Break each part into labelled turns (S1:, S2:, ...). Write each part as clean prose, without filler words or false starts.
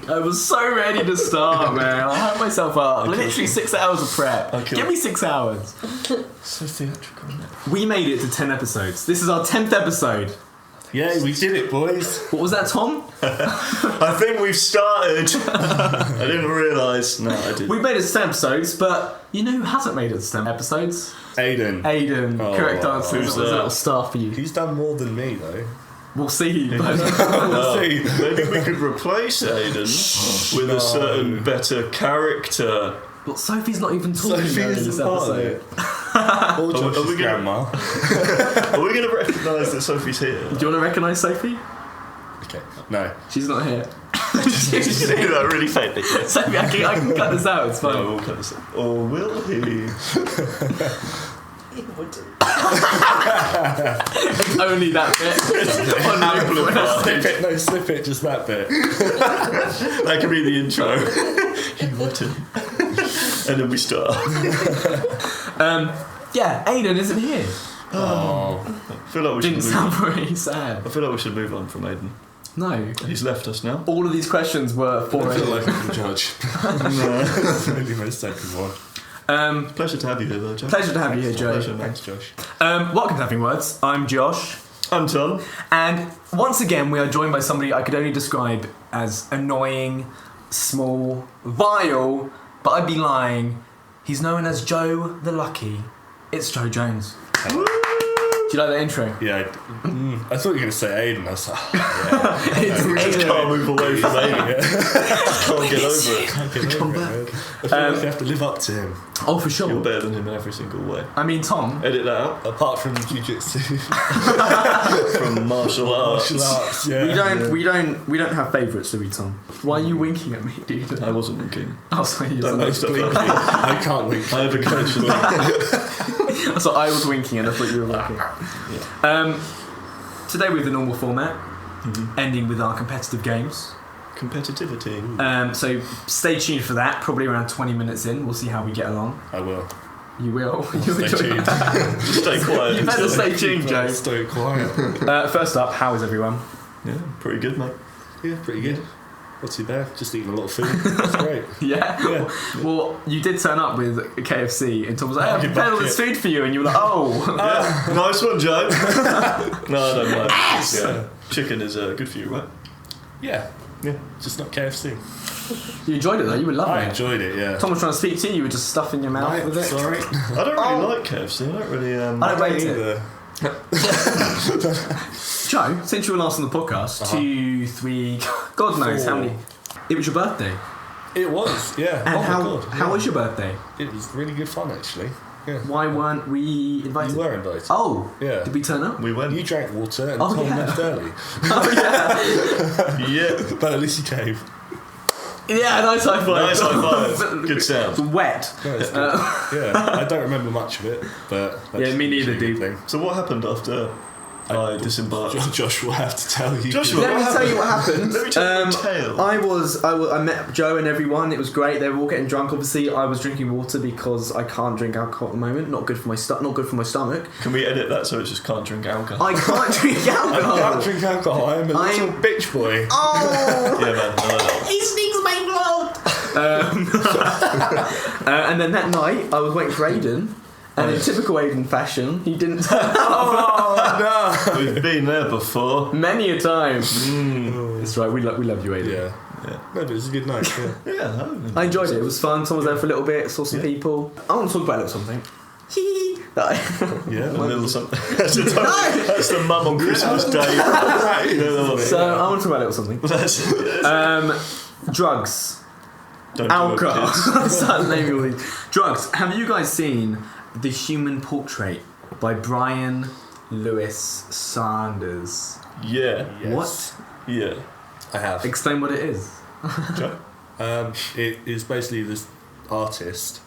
S1: I was so ready to start, man. I hyped myself up. Literally 6 hours of prep. Give me 6 hours.
S2: So theatrical.
S1: We made it to 10 episodes. This is our 10th episode.
S2: Yeah, we did it, boys.
S1: What was that, Tom?
S3: I think we've started. I didn't realise. No, I didn't.
S1: We made it to 10 episodes, but you know who hasn't made it to 10 episodes?
S2: Aiden.
S1: Correct answer. There's a little star for you.
S2: He's done more than me, though.
S1: We'll see. But
S2: We'll see.
S3: Maybe we could replace Aiden with a certain better character.
S1: But Sophie's not even talking
S2: Sophie
S1: in this
S2: isn't part of
S1: episode.
S2: it. Or Josh's grandma.
S3: Are we going to recognise that Sophie's here?
S1: Do you want to recognise Sophie?
S2: Okay. No.
S1: She's not here.
S3: Just do that really faintly.
S1: Sophie, I can cut this out. It's fine.
S3: No, we'll cut this out. Or will he?
S1: Only that bit.
S2: No, slip it, just that bit.
S3: That could be the intro. He wouldn't. And then we start.
S1: Yeah, Aiden isn't here.
S2: Oh.
S3: I feel like we
S1: Didn't
S3: should
S1: sound very sad.
S3: I feel like we should move on from Aiden.
S1: No.
S3: He's left us now.
S1: All of these questions were for
S2: I feel
S1: Aiden.
S2: like I can judge. That's really my second one.
S3: Pleasure to have you here, though, Joe.
S1: Pleasure to have you here, Joe.
S3: Pleasure,
S2: Thanks, Josh.
S1: Welcome to Having Words. I'm Josh.
S3: I'm Tom.
S1: And once again, we are joined by somebody I could only describe as annoying, small, vile, but I'd be lying. He's known as Joe the Lucky. It's Joe Jones. Do you like that intro?
S2: Yeah, I thought you were going to say Aiden. I was like, yeah.
S1: It's
S3: We just
S1: Aiden.
S3: can't move away from Aiden. Can't get over it.
S2: Can't get over it, man. I feel like you have to live up to him.
S1: Oh, for sure.
S3: You're better than him in every single way.
S1: I mean, Tom.
S3: Edit that out.
S2: Apart from jiu-jitsu.
S3: From martial arts.
S2: Martial arts, yeah.
S1: We don't have favourites, do we, Tom? Why are you winking at me, dude?
S3: I wasn't winking.
S1: Oh, sorry.
S3: Don't make stuff up.
S2: I can't wink.
S3: I have occasionally.
S1: So I was winking and I thought you were winking. Today we have the normal format, ending with our competitive games.
S3: Competitivity.
S1: So stay tuned for that. Probably around 20 minutes in, we'll see how we get along.
S2: I will.
S1: You will.
S2: Stay tuned.
S3: Just stay quiet.
S1: You better stay tuned, Joe.
S2: Stay quiet.
S1: First up, how is everyone?
S3: Yeah, pretty good, mate.
S2: Yeah, pretty good. Not too bad. Just eating a lot of food. That's great.
S1: Yeah? Well, you did turn up with KFC and Tom was like,
S3: Oh,
S1: I prepared all this food for you, and you were like, oh.
S3: Yeah. Nice one, Joe. No, I don't mind. Yeah. Chicken is good for you, right?
S2: Yeah.
S3: Yeah.
S2: Just not KFC.
S1: You enjoyed it though, you were loving
S2: I
S1: it.
S2: enjoyed it, yeah.
S1: Tom was trying to speak to you, you were just stuffing your mouth
S2: Right,
S1: with it.
S2: sorry.
S3: I don't really like KFC. I don't really.
S1: I don't rate it.
S2: Either.
S1: Joe, since you were last on the podcast, 2, 3, God knows how
S2: 4.
S1: many. It was your birthday.
S2: It was, yeah.
S1: And
S2: oh my
S1: how
S2: God,
S1: how
S2: yeah.
S1: was your birthday?
S2: It was really good fun, actually. Yeah.
S1: Why weren't we invited?
S2: You were invited.
S1: Oh,
S2: Yeah.
S1: did we turn up?
S3: We went.
S2: You drank water and
S1: Oh,
S2: Tom
S1: yeah.
S2: left early.
S1: Oh yeah.
S3: Yeah.
S2: But at least you came.
S1: Yeah, nice high five.
S3: Nice high five. Good sound.
S1: Wet.
S2: No, it's good. Yeah, I don't remember much of it, but that's
S1: Yeah, me neither,
S2: usually a good
S1: dude.
S2: thing.
S3: So what happened after I disembarked?
S2: Josh will have to tell you.
S3: Joshua,
S1: Let me
S3: what
S1: tell you what happened.
S3: Let me tell you a tale.
S1: I met Joe and everyone. It was great. They were all getting drunk. Obviously, I was drinking water because I can't drink alcohol at the moment. Not good for my stomach.
S3: Can we edit that so it just can't drink alcohol?
S1: I can't drink alcohol.
S2: I can't drink alcohol. I'm a little bitch boy.
S1: Oh,
S3: Yeah, man. No.
S1: he sneaks my blood. And then that night, I was waiting for Aiden. And in typical Aiden fashion, he didn't turn up.
S2: Oh
S3: We've been there before.
S1: Many a time. That's right, we love you,
S2: no!
S1: Aiden.
S2: Yeah.
S3: Yeah.
S2: No, but it was a good night. Yeah.
S3: Yeah.
S1: I enjoyed it. It was fun. Tom was there for a little bit. Saw some people. I want to talk about a little something.
S2: Yeah.
S3: A little something. That's the mum on Christmas Day. You know the
S1: So I want to talk about a little something.
S3: That's
S1: Drugs.
S3: Don't do it,
S1: Alcohol.
S3: kids.
S1: I started naming all these. Drugs. Have you guys seen The Human Portrait by Brian Lewis Sanders?
S3: Yeah.
S2: Yes.
S1: What?
S3: Yeah.
S2: I have.
S1: Explain what it is.
S3: Joe?
S2: It is basically this artist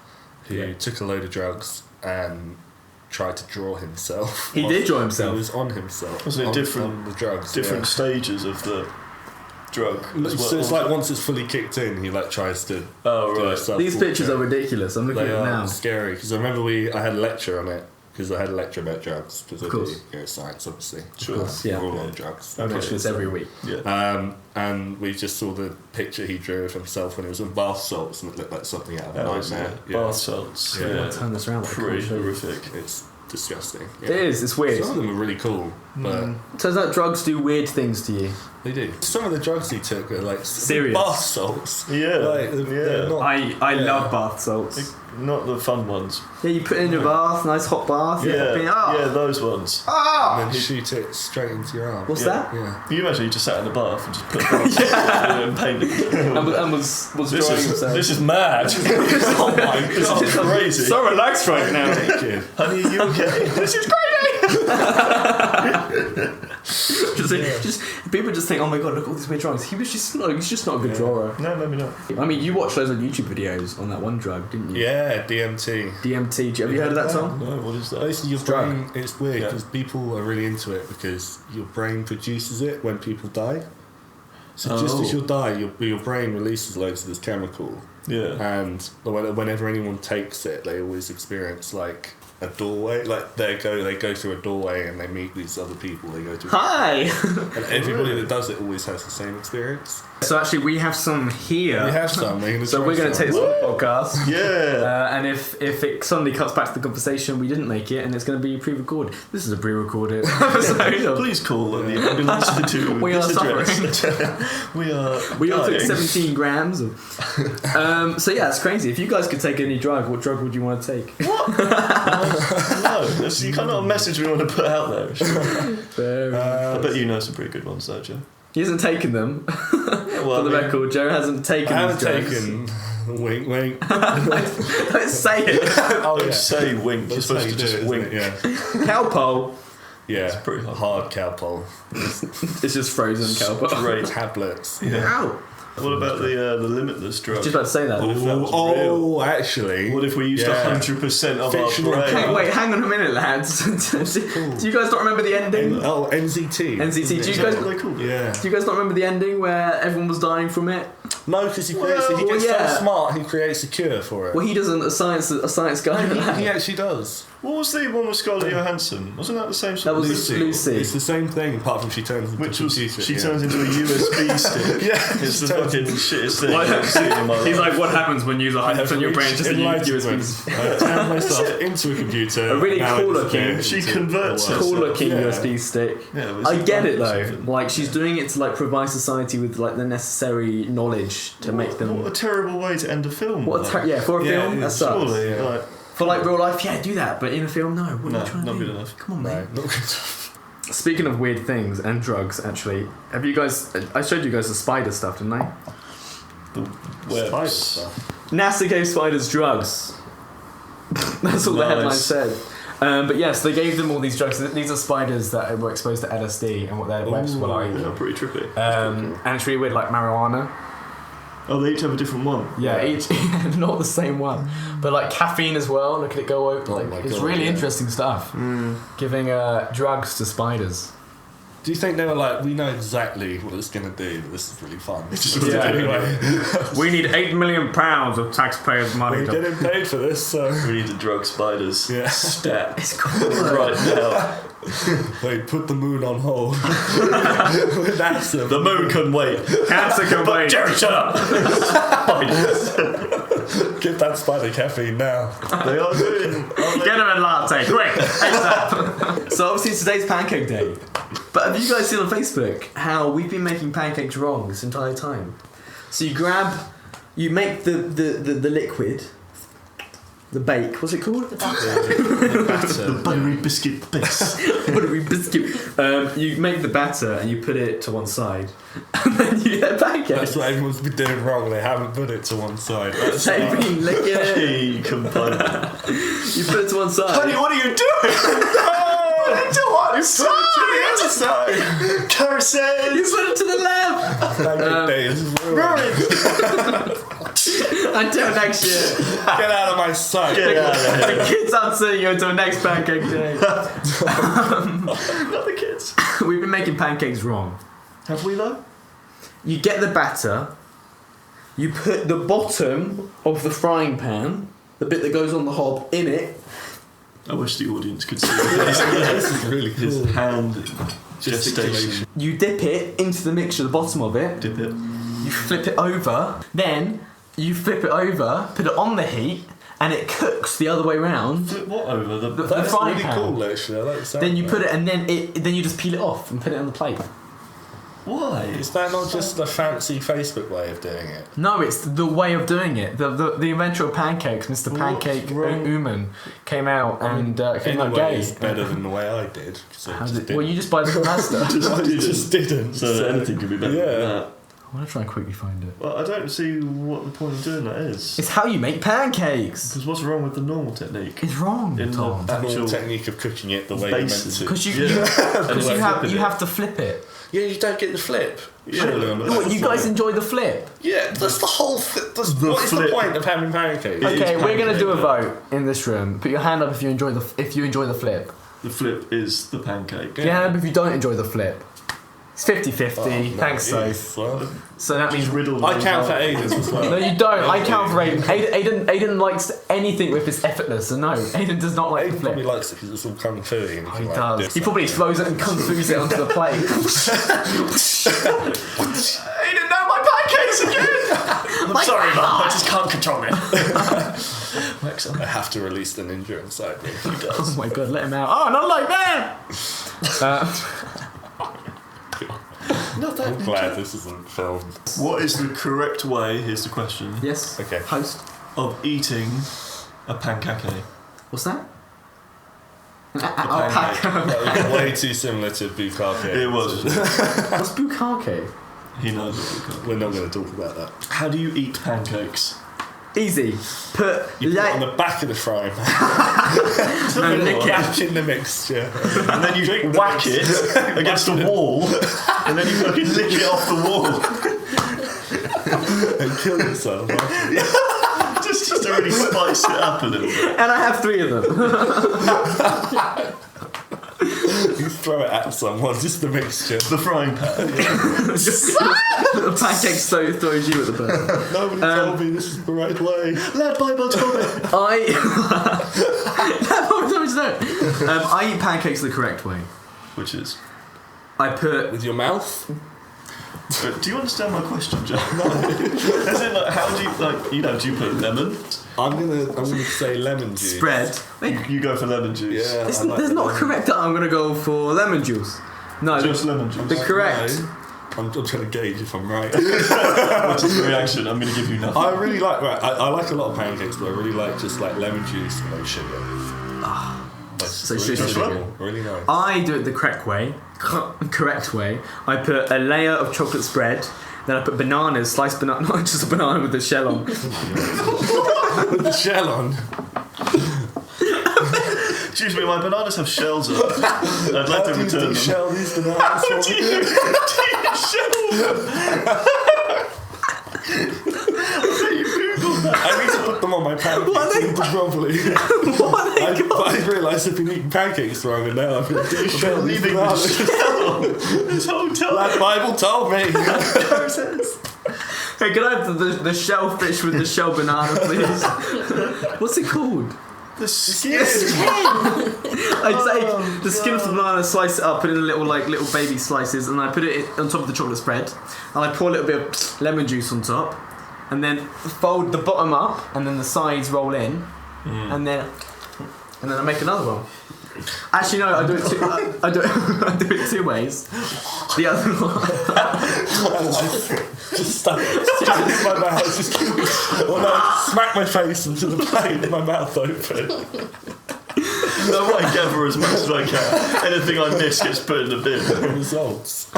S2: who took a load of drugs and tried to draw himself.
S1: He did draw himself.
S2: He was on himself.
S3: Wasn't it
S2: on,
S3: different-
S2: on the drugs?
S3: Different
S2: yeah.
S3: stages of the drug. as
S2: So
S3: well.
S2: it's like once it's fully kicked in, he like tries to.
S3: Oh,
S2: do a
S3: right.
S2: self-portrait.
S1: These pictures are ridiculous. I'm looking
S2: They
S1: at them
S2: are
S1: now.
S2: scary because I remember I had a lecture on it because I had a lecture about drugs, because I
S1: course.
S2: do science, obviously.
S3: Sure.
S1: Yeah.
S2: We're all on drugs.
S1: I watch this every week.
S3: Yeah.
S2: And we just saw the picture he drew of himself when he was on bath salts, and it looked like something out of a nightmare.
S3: Bath salts.
S2: Yeah.
S3: Yeah.
S1: Turn this around.
S3: Pretty horrific.
S2: It's disgusting.
S1: It is. It's weird.
S2: Some of them are really cool, but
S1: Turns out drugs do weird things to you.
S2: they do. Some of the drugs he took are like
S1: Serious.
S2: bath salts.
S3: Yeah.
S2: Like, they're not,
S1: I love bath salts.
S3: Not the fun ones.
S1: Yeah, you put it in your bath, nice hot bath.
S3: Yeah, those ones.
S2: and then shoot it straight into your arm.
S1: What's that?
S2: Yeah.
S3: Can you imagine you just sat in the bath and just put and painted?
S1: And was drawing himself.
S3: This is mad. Oh my god, this is crazy.
S1: So relaxed right now.
S2: Naked.
S3: Honey, are you okay?
S1: This is crazy. just people just think, oh my god, look at all these weird drawings. He's just not a good drawer.
S3: No, maybe not.
S1: I mean, you watched loads of YouTube videos on that one drug, didn't you?
S2: Yeah, DMT.
S1: DMT. Have you heard of that song?
S3: No, what is that?
S2: Basically, your
S1: drug.
S2: brain, it's weird
S3: Yeah.
S2: because people are really into it because your brain produces it when people die. So just as you die, your brain releases loads of this chemical.
S3: Yeah.
S2: And whenever anyone takes it, they always experience like a doorway. Like they go through a doorway and they meet these other people. They go to
S1: Hi.
S2: and everybody that does it always has the same experience.
S1: So actually, we have some here.
S2: We have some.
S1: So we're going to take this on the podcast.
S3: Yeah.
S1: And if it suddenly cuts back to the conversation, we didn't make it, and it's going to be pre-recorded. This is a pre-recorded episode.
S3: Please call the ambulance to
S1: We are
S3: this address. We all
S1: took 17 grams. So yeah, it's crazy. If you guys could take any drug, what drug would you want to take?
S3: What? No, that's the kind of message we want to put out there. I bet you know some pretty good ones, though, Joe.
S1: He hasn't taken them.
S3: Well,
S1: For the record, Joe hasn't taken
S2: I haven't
S1: these drugs.
S2: taken. Wink, wink.
S1: Don't say it.
S2: Oh
S3: Don't say wink. You're
S2: That's how
S3: supposed
S2: you
S3: to
S2: do
S3: just
S2: it, isn't
S3: wink.
S2: it? Yeah.
S1: Cowpole.
S2: Yeah.
S3: It's pretty
S2: hard cowpole.
S1: It's just frozen cowpole.
S3: Great.
S2: Tablets.
S1: Ow.
S3: What about the limitless drug?
S1: Just about to say that.
S3: What if that was
S2: Oh, actually.
S3: What if we used 100% of
S2: Fictional
S3: our brain?
S1: Wait, hang on a minute, lads. Do you guys not remember the ending?
S2: Oh, NZT.
S1: NCT. Do
S3: Is
S1: you
S3: that
S1: guys?
S3: what they called it?
S2: Yeah.
S1: Do you guys not remember the ending where everyone was dying from it?
S2: No, because he
S1: Well,
S2: gets
S1: yeah.
S2: so smart, he creates a cure for it.
S1: Well, he doesn't. A science guy.
S2: He actually does.
S3: What was the one with Scarlett Johansson? Wasn't that the same
S1: That
S3: sort
S1: was
S3: of
S1: Lucy.
S2: It's the same thing, apart from she turns into
S3: Which
S2: a
S3: was
S2: computer.
S3: she turns into a USB stick.
S2: Yeah,
S3: It's the
S2: she turns-
S3: fucking shittest thing I've ever seen in my life.
S1: He's like, what happens when you use
S2: I have
S1: 100% of your brain
S2: reached
S1: just to use
S2: enlightenment.
S1: USBs?
S2: I turned myself into a computer.
S1: A really
S2: now
S1: cool
S2: it's
S1: looking-
S2: turned
S3: She
S2: into
S3: converts
S2: the world.
S3: herself.
S1: Cool looking
S2: Yeah.
S1: USB stick.
S3: Yeah, it was
S1: I get it
S3: or
S1: though.
S3: something.
S1: Like she's doing it to like provide society with like the necessary knowledge to make them.
S3: What a terrible way to end a film.
S1: What a
S3: like.
S1: yeah, for a
S2: Yeah,
S1: film,
S2: it
S1: that
S2: is,
S1: sucks.
S3: Surely,
S2: Yeah.
S3: like,
S1: For like real life, yeah, do that. But in a film, no. What
S3: No,
S1: are you trying to
S3: not
S1: do?
S3: good enough.
S1: Come on, man.
S2: Right, not good.
S1: Speaking of weird things and drugs, actually, have you guys? I showed you guys the spider stuff, didn't I?
S3: the
S2: Spider
S3: webs.
S2: stuff.
S1: NASA gave spiders drugs. That's all the headline
S3: Nice.
S1: said. But yes, they gave them all these drugs. These are spiders that were exposed to LSD and what their webs were like.
S3: Yeah, pretty trippy.
S1: And it's really weird, like marijuana.
S3: Oh, they each have a different one.
S1: Yeah, each not the same one, but like caffeine as well. Look at it go over. Like
S2: my
S1: it's
S2: God,
S1: really
S2: yeah.
S1: interesting stuff. Giving drugs to spiders.
S2: Do you think they were like, we know exactly what it's going to do, but this is really fun?
S1: Yeah.
S2: Anyway,
S1: We need £8 million of taxpayers' money.
S2: we're getting paid for this, so...
S3: We need to drug spiders.
S2: Yeah.
S3: Stat.
S1: It's cool.
S3: Right now.
S2: Wait, put the moon on hold. With NASA.
S3: The moon couldn't wait.
S1: Cancer can wait.
S3: Jerry, shut up. Spiders.
S2: Give that spider caffeine now.
S3: They are doing.
S1: Get him a latte, quick! ASAP. So obviously it's today's pancake day. But have you guys seen on Facebook how we've been making pancakes wrong this entire time? So you make the liquid, the bake, what's it called?
S2: The batter.
S3: The buttery biscuit base.
S1: Buttery biscuit. You make the batter and you put it to one side. And then you get pancakes.
S2: That's what everyone's been doing wrong. They haven't put it to one side. That's
S1: They've been licking it.
S3: Hey, complaint.
S1: You put it to one side.
S3: Honey, what are you doing? To one side. To the other side. Carousel.
S1: You put it to the left.
S2: Pancake day is ruined.
S1: Until next year.
S2: Get out of my sight.
S3: Get out of here.
S1: The kids aren't seeing you until next pancake day.
S3: Not the kids.
S1: We've been making pancakes wrong.
S3: Have we though?
S1: You get the batter, you put the bottom of the frying pan, the bit that goes on the hob, in it,
S3: I wish the audience could see
S2: This is really cool.
S3: his hand gestation.
S1: You dip it into the mixture, the bottom of it.
S3: Dip it.
S1: You flip it over. Then you flip it over, put it on the heat, and it cooks the other way round.
S3: Flip what over? The
S2: That's
S1: frying
S2: really
S1: pan.
S2: cool, actually. I like the sound
S1: Then you
S2: of
S1: put
S2: that.
S1: it, and then you just peel it off and put it on the plate.
S3: Why?
S2: Is that not just the fancy Facebook way of doing it?
S1: No, it's the way of doing it. The inventor of pancakes, Mr. Pancake
S3: wrong?
S1: Uman, came out and came out
S2: Anyway,
S1: gay.
S2: it's better than the way I did. So
S1: How
S2: just
S1: did-
S2: didn't.
S1: well, you just buy the pasta.
S2: I just didn't.
S3: So anything could be better
S2: Yeah.
S3: than that.
S1: I want to try and quickly find it.
S3: Well, I don't see what the point of doing that is.
S1: It's how you make pancakes.
S3: Because what's wrong with the normal technique?
S1: It's wrong,
S3: In the-
S1: Tom.
S2: That normal
S3: actual
S2: technique of cooking it the way you're meant
S3: basis.
S2: to.
S1: Because
S3: Yeah.
S1: you have to flip it.
S2: Yeah, you don't get the flip.
S3: Yeah.
S2: Surely on the
S1: What,
S2: back
S1: you
S2: side.
S1: guys enjoy the flip?
S2: Yeah, that's the whole flip. What is the
S3: flip.
S2: point of having pancakes?
S3: It
S1: Okay,
S3: is
S1: we're gonna do a
S3: pancake,
S1: vote in this room. Put your hand up if you enjoy the flip.
S3: The flip is the pancake.
S1: Put your hand up if you don't enjoy the flip. It's 50-50.
S2: Oh, no,
S1: Thanks,
S2: it
S1: Soph.
S2: is. Well,
S1: So that means
S3: Just riddle
S2: I
S3: those
S2: count for
S3: out.
S2: Aiden's as
S1: no,
S2: well.
S1: you don't. I count for Aiden. Aiden likes anything with his effortless. So no, Aiden does not like the
S2: Aiden probably
S1: flip.
S2: likes it because it's all kung fu. And
S1: He does. He probably throws it and kung fu's it onto the plate. Aiden, no, my pancakes again!
S3: I'm sorry, man. I just can't control it. Wax on.
S2: I have to release the ninja inside me. He
S1: Oh
S2: does.
S1: my god, let him out. Oh, not like that!
S3: Not
S2: I'm
S3: that.
S2: glad this isn't filmed.
S3: What is the correct way? Here's the question
S1: Yes.
S2: Okay.
S1: Host.
S3: of eating a pancake.
S1: What's that?
S3: pancake.
S2: That was way too similar to bukkake.
S3: It was.
S1: What's bukkake?
S3: He knows what bukkake.
S2: We're not going to talk about that.
S3: How do you eat pancakes?
S1: Easy. Put
S2: You put it on the back of the frying pan,
S1: and lick it.
S2: back in the mixture.
S3: And then you whack it against the wall, and then you fucking lick it off the wall.
S2: And kill yourself.
S3: just to really spice it up a little bit.
S1: And I have 3 of them.
S2: You throw it at someone, just the mixture.
S3: The frying pan.
S1: The pancake throws you at the bird.
S2: Nobody told me this is the right way.
S3: Led by Bugs Bunny.
S1: I eat pancakes the correct way.
S3: Which is.
S1: I put
S2: With your mouth?
S3: Do you understand my question, John? As in, like, how do you do you put lemon?
S2: I'm gonna say lemon juice.
S1: spread. Wait,
S3: You go for lemon juice.
S2: Yeah.
S1: there's
S2: I like
S1: there's
S2: the
S1: not a
S2: lemon.
S1: correct. I'm gonna go for lemon juice. No,
S3: Just lemon juice.
S1: the correct.
S2: No. I'm trying to gauge if I'm right.
S3: Which is the reaction? I'm going to give you nothing.
S2: I really like. Right, I like a lot of pancakes, but I really like just like lemon juice and no sugar.
S1: So
S2: really
S1: sugar.
S2: sugar. Really nice.
S1: I do it the correct way. Correct way. I put a layer of chocolate spread. Then I put bananas, sliced banana, not just a banana with the shell on.
S2: With the shell on.
S3: Excuse me, my bananas have shells on. I'd like to
S2: How do
S3: return
S2: you
S3: them.
S2: shell these bananas for
S3: Do
S2: me?
S3: you shell them?
S2: I need to put them on my pancakes properly. I realised I've been eating pancakes wrong, and now I'm going to shell these
S3: Leaving the
S2: bananas.
S3: shell on this whole time.
S2: That Bible told me.
S1: Hey, can I have the shellfish with the shell banana, please? What's it called?
S3: The skin.
S1: I take the skin of the banana, slice it up, put it in little baby slices, and I put it on top of the chocolate spread, and I pour a little bit of lemon juice on top, and then fold the bottom up, and then the sides roll in, and then I make another one. Actually, no, I do it I do it 2 ways. The other one.
S2: Just stuck it in my mouth. Just, well, no, smack my face into the plate with my mouth open.
S3: I want to gather as much as I can. Anything I miss gets put in the bin.
S2: Results.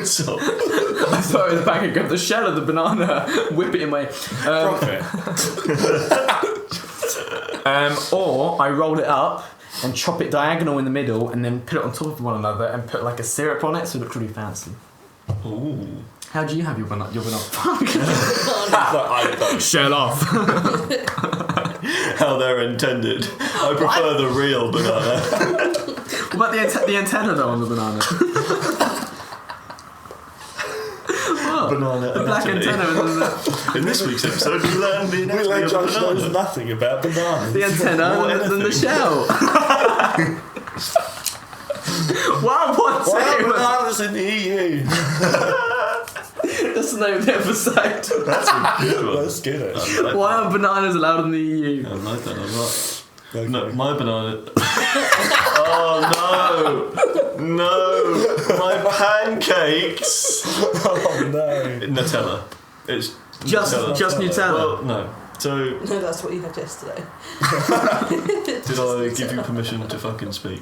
S3: So,
S1: I thought it was the pancake, grab the shell of the banana, whip it in my.
S2: Profit.
S1: Or I roll it up and chop it diagonal in the middle, and then put it on top of one another and put like a syrup on it, so it looks really fancy.
S3: ooh.
S1: How do you have your banana?
S2: I don't.
S1: Shell off.
S3: How they're intended. I prefer the real banana.
S1: What about the antenna though on the banana?
S3: Banana
S1: The black
S3: anatomy.
S1: antenna and the
S3: In this week's episode, we learned the
S2: We
S3: anatomy
S2: let
S3: of
S2: Josh
S3: a
S2: knows
S3: banana.
S2: nothing about bananas.
S1: antenna
S3: Or
S1: and the
S3: anything.
S1: shell. Wow, what's
S2: Why are
S1: it?
S2: bananas in the EU?
S1: That's the name of the episode.
S3: That's a good one.
S2: That's good.
S3: I
S2: Actually.
S3: like
S1: Why aren't bananas allowed in the EU?
S3: that. I like that a lot.
S2: Okay.
S3: No, my banana. Oh no! My pancakes.
S2: Oh no.
S3: Nutella. It's
S1: Just
S3: Nutella.
S1: Nutella.
S3: Well, no. So,
S4: No, that's what you had yesterday.
S3: did I give you permission to fucking speak?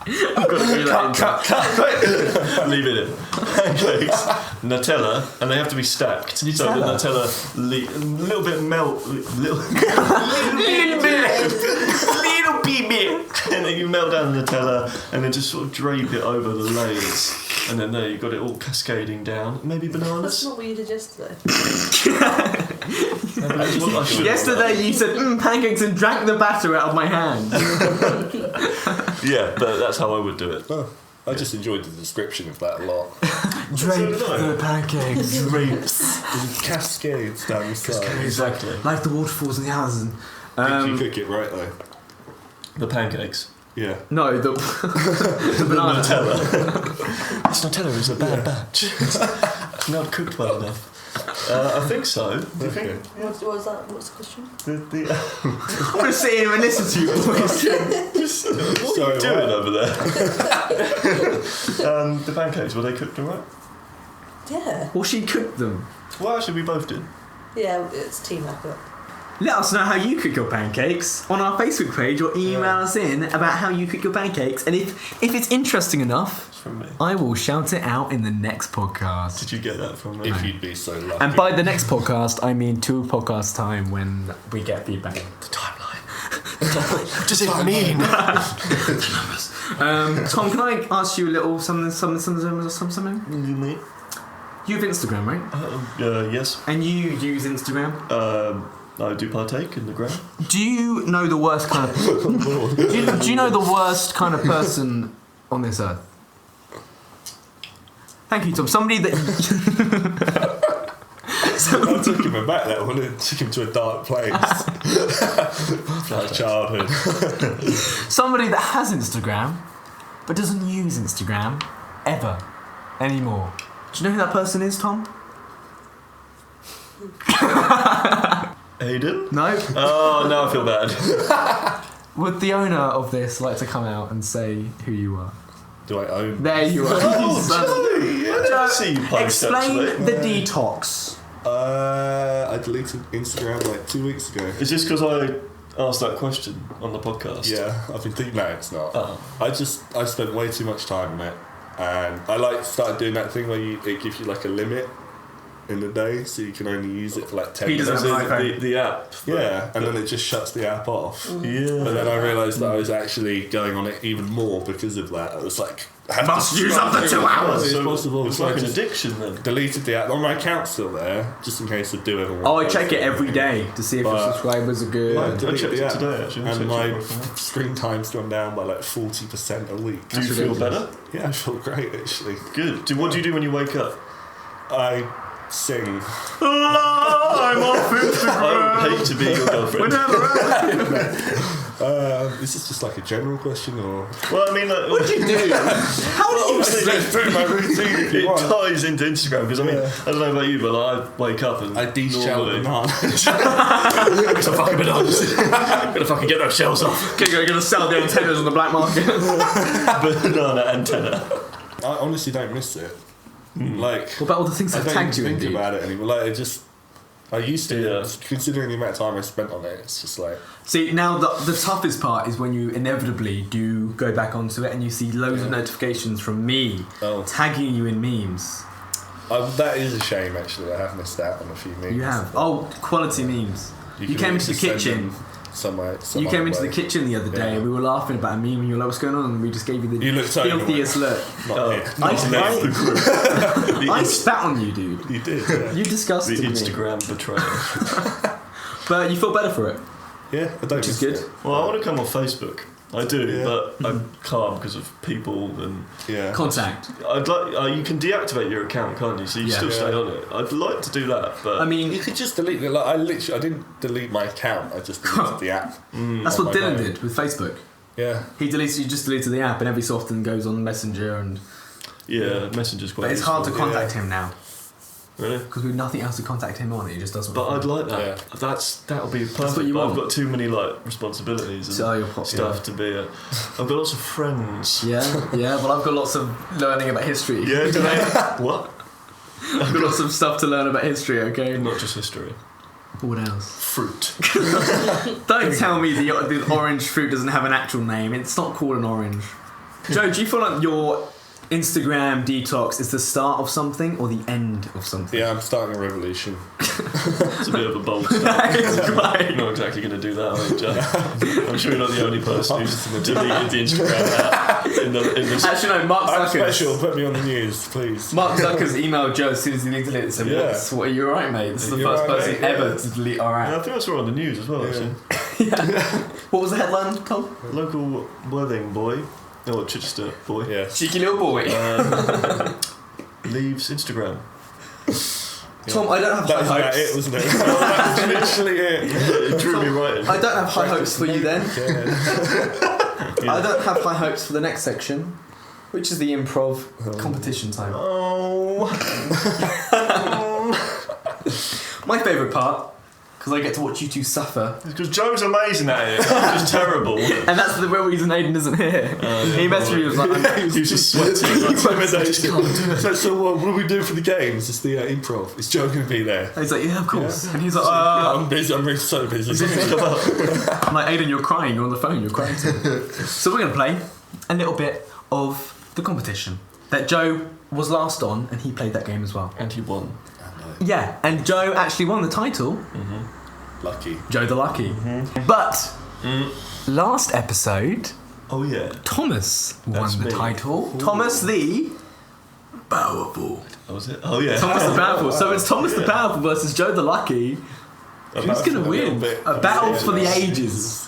S1: I've got to do that.
S2: Cut.
S3: Leave it in. Pancakes, Nutella, and they have to be stacked. So the Nutella, a little bit melt, little bit, and then you melt down the Nutella, and then just sort of drape it over the layers, and then there you got it all cascading down. Maybe
S4: That's
S3: bananas.
S4: not what you did yesterday.
S3: That's what I should have
S1: Yesterday you said pancakes and drank the batter out of my hand.
S3: done. Yeah, but that's how I would do it.
S2: Oh, I just enjoyed the description of that a lot.
S1: Drape
S3: So did I.
S1: the pancakes.
S3: Drapes.
S2: It cascades down the side.
S3: Exactly.
S1: Like the waterfalls in the Amazon.
S2: Did you cook it right though?
S3: The pancakes.
S2: Yeah.
S1: No, the banana.
S3: Nutella. This Nutella is a bad batch. It's not cooked well enough. I think so. Do you
S2: Okay.
S4: What was that? What's the question?
S3: think?
S1: I'm going to sit here and listen to you boys.
S3: What
S2: Sorry,
S3: are you doing
S2: what?
S3: over there? The pancakes, were they cooked alright?
S4: Yeah.
S1: Well, she cooked them.
S3: Well, actually, we both did.
S4: Yeah, it's team effort.
S1: Let us know how you cook your pancakes on our Facebook page or email us in about how you cook your pancakes. And if it's interesting enough,
S3: It's from me.
S1: I will shout it out in the next podcast.
S3: Did you get that from me?
S2: If you'd be so lucky.
S1: And by the next podcast, I mean 2 podcasts time when we get feedback.
S3: The timeline. What does it mean?
S1: Tom, can I ask you a little something?
S3: Me?
S1: You have Instagram, right?
S3: Yes.
S1: And you use Instagram?
S3: I do partake in the gram.
S1: Do you know the worst kind of... do you know the worst kind of person on this earth? Thank you, Tom. Somebody that...
S2: I took him back that one and took him to a dark place. Like childhood.
S1: Somebody that has Instagram, but doesn't use Instagram ever anymore. Do you know who that person is, Tom?
S3: Aiden?
S1: No?
S3: Oh, now I feel bad.
S1: Would the owner of this like to come out and say who you are?
S2: Do I own?
S1: There you are.
S3: I see you post,
S1: Explain
S3: actually.
S1: the detox.
S2: I deleted Instagram like 2 weeks ago.
S3: Is this because I asked that question on the podcast?
S2: Yeah, I've been thinking. No, it's not.
S3: Oh.
S2: I spent way too much time on it, and I started doing that thing where it gives you like a limit in the day, so you can only use it for like 10
S1: He
S2: minutes.
S1: doesn't have an iPhone.
S3: The app.
S2: Yeah, and then it just shuts the app off.
S3: Yeah.
S2: But then I realised that I was actually going on it even more because of that. I was like, I have
S1: Must
S2: to
S1: use
S2: scroll
S1: up to
S2: through
S1: 2
S2: as
S1: hours.
S2: much as
S3: So
S2: possible.
S3: it's
S2: So I
S3: like an
S2: just
S3: addiction then.
S2: deleted the app. My account's still there, just in case I do ever want
S1: Oh, I
S2: to
S1: check
S2: post
S1: it every
S2: anything.
S1: day to see if your
S2: But-
S1: subscribers are good.
S2: Yeah,
S3: I
S2: deleted
S3: checked
S2: the
S3: it
S2: app.
S3: today, actually. I
S2: And
S3: checked
S2: my
S3: it right now.
S2: screen time's gone down by like 40% a week.
S3: Do you
S1: That's
S3: feel
S1: ridiculous.
S3: better?
S2: Yeah, I feel great actually.
S3: Good. What do you do when you wake up?
S2: I sing.
S1: I'm off
S3: I would hate to be your girlfriend.
S2: This is just like a general question, or
S3: Well, I mean, like,
S1: What do you do? How do you
S2: let's do my routine if you
S3: it
S2: want.
S3: ties into Instagram because I mean,
S2: Yeah.
S3: I don't know about you, but I wake up and
S2: I de-shell
S3: normally
S2: bananas.
S3: some fucking bananas. Gonna fucking get those shells off.
S1: Okay, you're going to sell the antennas on the black market.
S3: Banana antenna.
S2: I honestly don't miss it. Like,
S1: What about all the things
S2: I
S1: I've
S2: don't
S1: tagged you
S2: even
S1: in,
S2: think
S1: dude?
S2: about it anymore. Like, I used to,
S3: Yeah.
S2: considering the amount of time I spent on it, it's just like,
S1: See, now the toughest part is when you inevitably do go back onto it and you see loads of notifications from me
S2: oh,
S1: tagging you in memes.
S2: that is a shame actually. I have missed out on a few memes.
S1: You have. Oh, quality memes. You
S2: can
S1: came into the
S2: just send
S1: kitchen.
S2: them some
S1: You came
S2: other
S1: into the
S2: way.
S1: kitchen the other day
S2: Yeah.
S1: and we were laughing about a meme and you were like, what's going on? And we just gave you the
S2: You looked over
S1: filthiest look.
S2: Not
S3: Oh,
S2: here.
S1: I spat on you, dude.
S2: You did, yeah.
S1: You
S3: The
S1: disgusted me.
S3: Instagram betrayal.
S1: But you feel better for it,
S2: Yeah, I don't
S1: which is
S2: miss
S1: good.
S2: it.
S3: Well, I want to come off Facebook. I do,
S2: Yeah.
S3: but I'm calm because of people and
S2: Yeah.
S1: Contact.
S3: I'd like. You can deactivate your account, can't you? So you
S1: Yeah.
S3: still
S2: Yeah.
S3: stay on it. I'd like to do that, but
S1: I mean,
S2: You could just delete it. Like I didn't delete my account. I just deleted the app.
S1: that's
S2: on
S1: what
S2: my
S1: Dylan
S2: phone.
S1: did with Facebook.
S2: Yeah.
S1: He just deleted the app, and every so often goes on Messenger, and
S3: Yeah, Messenger's quite.
S1: but it's hard to
S3: useful.
S1: contact him now
S3: Really?
S1: because we've nothing else to contact him on. He just doesn't.
S3: But I'd
S1: reply.
S3: like that.
S2: Yeah.
S3: That'll be perfect.
S1: what you
S3: but
S1: want.
S3: I've got too many like responsibilities and
S1: So you're
S3: stuff to be. I've got lots of friends.
S1: Yeah, well, I've got lots of learning about history.
S3: Yeah. Do they? What?
S1: I've got lots of stuff to learn about history. Okay.
S3: Not just history.
S1: What else?
S3: Fruit.
S1: Don't tell me the orange fruit doesn't have an actual name. It's not called an orange. Joe, do you feel like your Instagram detox is the start of something or the end of something?
S2: Yeah, I'm starting a revolution.
S3: It's a bit of a bold start.
S1: That is great.
S3: You're not exactly going to do that, are you, Joe? I'm sure you're not the only person who's deleted the Instagram app in this.
S1: Actually, no, Mark
S2: I'm
S1: Zucker's.
S2: special. Put me on the news, please.
S1: Mark Zucker's emailed Joe as soon as he deleted it and said,
S2: Yeah.
S1: what are you alright, mate? This is the
S2: You're
S1: first
S2: right,
S1: person
S2: mate,
S1: ever
S2: yeah.
S1: to delete our
S3: Yeah, I
S1: app.
S3: think I saw it on the news as well, actually.
S1: What was the headline, Tom?
S3: Local Worthing boy, or Chichester boy,
S2: Yeah.
S1: Cheeky little boy.
S3: leaves Instagram.
S1: Tom, I don't have
S2: That was
S1: high
S2: about
S1: hopes.
S2: it, wasn't it? That was literally it.
S3: It drew me right in.
S1: I don't have high hopes for you then.
S2: Yeah.
S1: I don't have high hopes for the next section, which is the improv competition time.
S3: Oh.
S1: My favourite part, because I get to watch you two suffer,
S3: Because Joe's amazing at it. I'm just terrible.
S1: and that's the real reason Aiden isn't here. He messaged me, he was like,
S3: He was just sweating.
S2: So what do we do for the games? It's the improv. Is Joe going to be there?
S1: he's like, yeah, of course. And he's like,
S2: I'm busy. I'm really so busy.
S1: I'm like, Aiden, you're crying. You're on the phone. You're crying. So we're going to play a little bit of the competition that Joe was last on, and he played that game as well.
S3: And he won.
S1: Yeah, and Joe actually won the title.
S2: Lucky.
S1: Joe the Lucky. But last episode,
S3: Oh yeah.
S1: Thomas
S3: That's
S1: won the
S3: me.
S1: title. Thomas the Powerful.
S3: That was it? Oh yeah.
S1: Thomas the Powerful. So it's Thomas the Powerful versus Joe the Lucky. Who's going to win? A battle for the ages.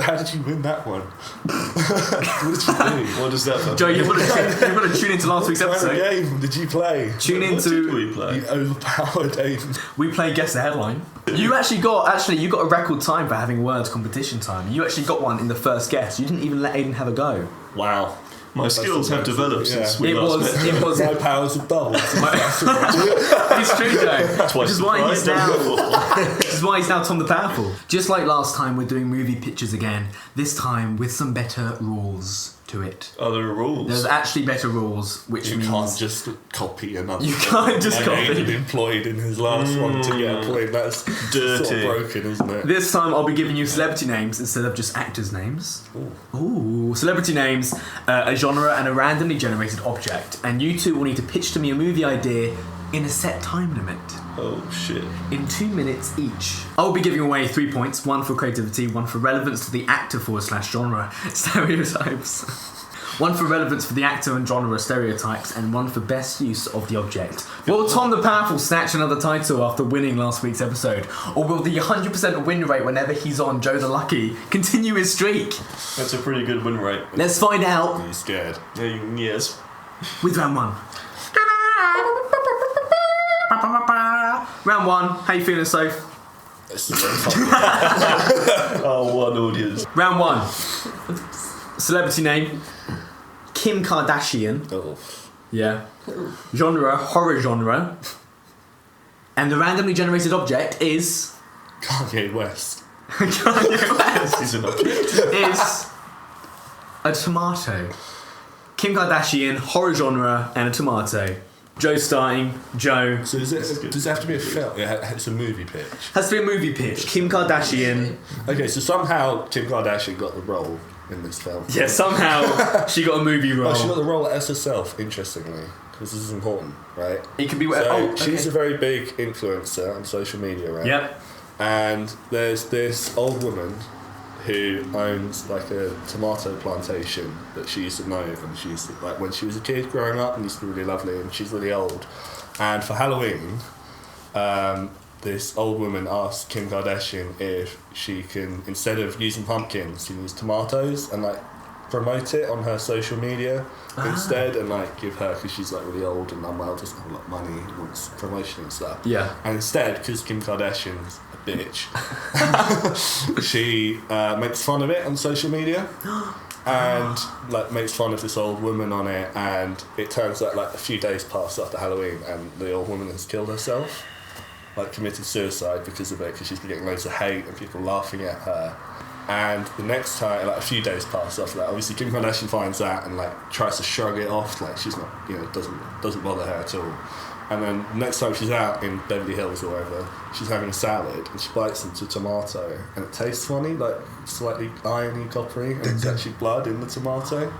S2: How did you win that one? What did you do?
S3: What does that mean?
S1: Joe, you've got to tune into last week's
S2: What kind of
S1: episode.
S2: game did you play?
S1: Tune
S3: What did
S1: into.
S3: we play?
S2: You overpowered Aiden.
S1: We play Guess the Headline. You actually got a record time for having words competition time. You actually got one in the first guess. You didn't even let Aiden have a go.
S2: Wow.
S3: My skills have developed since we
S1: It
S3: last
S1: was.
S3: met.
S1: It was.
S2: My powers have doubled.
S1: It's true, Joe.
S3: Twice
S1: Which is why he's
S3: the price.
S1: now. Which is why he's now Tom the Powerful. Just like last time, we're doing movie pictures again. This time with some better rules to it.
S3: Oh, there are rules.
S1: There's actually better rules, which
S2: You
S1: means
S2: can't just copy another.
S1: You can't just
S2: like
S1: copy.
S2: Aiden employed in his last one to get a point. That's
S3: Dirty.
S2: sort of broken, isn't it?
S1: this time I'll be giving you celebrity names instead of just actors' names. Ooh, celebrity names, a genre, and a randomly generated object. And you two will need to pitch to me a movie idea in a set time limit.
S3: Oh shit.
S1: In 2 minutes each. I'll be giving away 3 points, one for creativity, one for relevance to the actor/genre stereotypes, one for relevance for the actor and genre stereotypes, and one for best use of the object. Will Tom the Powerful snatch another title after winning last week's episode? Or will the 100% win rate whenever he's on Joe the Lucky continue his streak?
S3: That's a pretty good win rate.
S1: Let's find out
S2: Are you scared?
S3: Yes.
S1: with round one. Round one, how you feeling, Soph?
S2: This is very fun.
S3: Oh, one audience.
S1: Round one. Celebrity name, Kim Kardashian.
S2: Oh.
S1: Yeah. Genre, horror genre. And the randomly generated object is...
S2: Kanye West.
S1: Kanye West
S3: He's an object.
S1: is a tomato. Kim Kardashian, horror genre, and a tomato. Joe starting. Joe.
S2: So does it have to be a film? Yeah, it's a movie pitch.
S1: Has to be a movie pitch. Kim Kardashian.
S2: Okay, so somehow Kim Kardashian got the role in this film.
S1: Yeah, somehow she got a movie role.
S2: Oh, she got the role as herself, interestingly, because this is important, right?
S1: It could be...
S2: So she's a very big influencer on social media, right?
S1: Yep.
S2: And there's this old woman who owns like a tomato plantation that she used to know of, and she used to, like, when she was a kid growing up, and used to be really lovely, and she's really old. And for Halloween, this old woman asked Kim Kardashian if she can, instead of using pumpkins, she can use tomatoes and like promote it on her social media instead, and like give her, because she's like really old and unwell, doesn't have a lot of money, wants promotion and stuff.
S1: Yeah.
S2: And instead, because Kim Kardashian's a bitch, she makes fun of it on social media. And like makes fun of this old woman on it, and it turns out like a few days pass after Halloween and the old woman has killed herself, like committed suicide because of it, because she's been getting loads of hate and people laughing at her. And the next time, like a few days pass after that, obviously Kim Kardashian finds that and like tries to shrug it off, like she's not, you know, doesn't bother her at all. And then next time she's out in Beverly Hills or wherever, she's having a salad and she bites into a tomato and it tastes funny, like slightly irony, coppery, and it's actually blood in the tomato.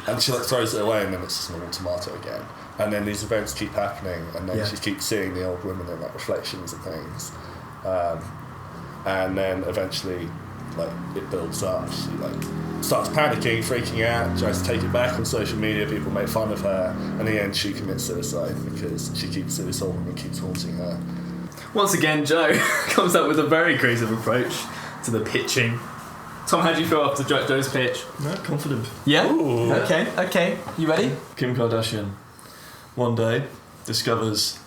S2: And she like throws it away and then it's just a normal tomato again. And then these events keep happening and then she keeps seeing the old women in like reflections and things. And then eventually like it builds up. She like starts panicking, freaking out, tries to take it back on social media, people make fun of her, and in the end she commits suicide because this old woman keeps haunting her.
S1: Once again, Joe comes up with a very creative approach to the pitching. Tom, how do you feel after Joe's pitch?
S3: No, confident.
S1: Yeah?
S2: Ooh.
S1: Okay. You ready?
S3: Kim Kardashian one day discovers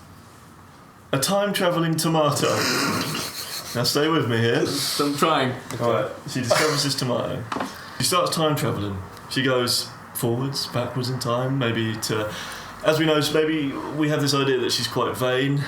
S3: a time-travelling tomato. Now stay with me here.
S1: I'm trying.
S3: Alright, she discovers this tomato. She starts time travelling. She goes forwards, backwards in time, maybe to... As we know, maybe we have this idea that she's quite vain,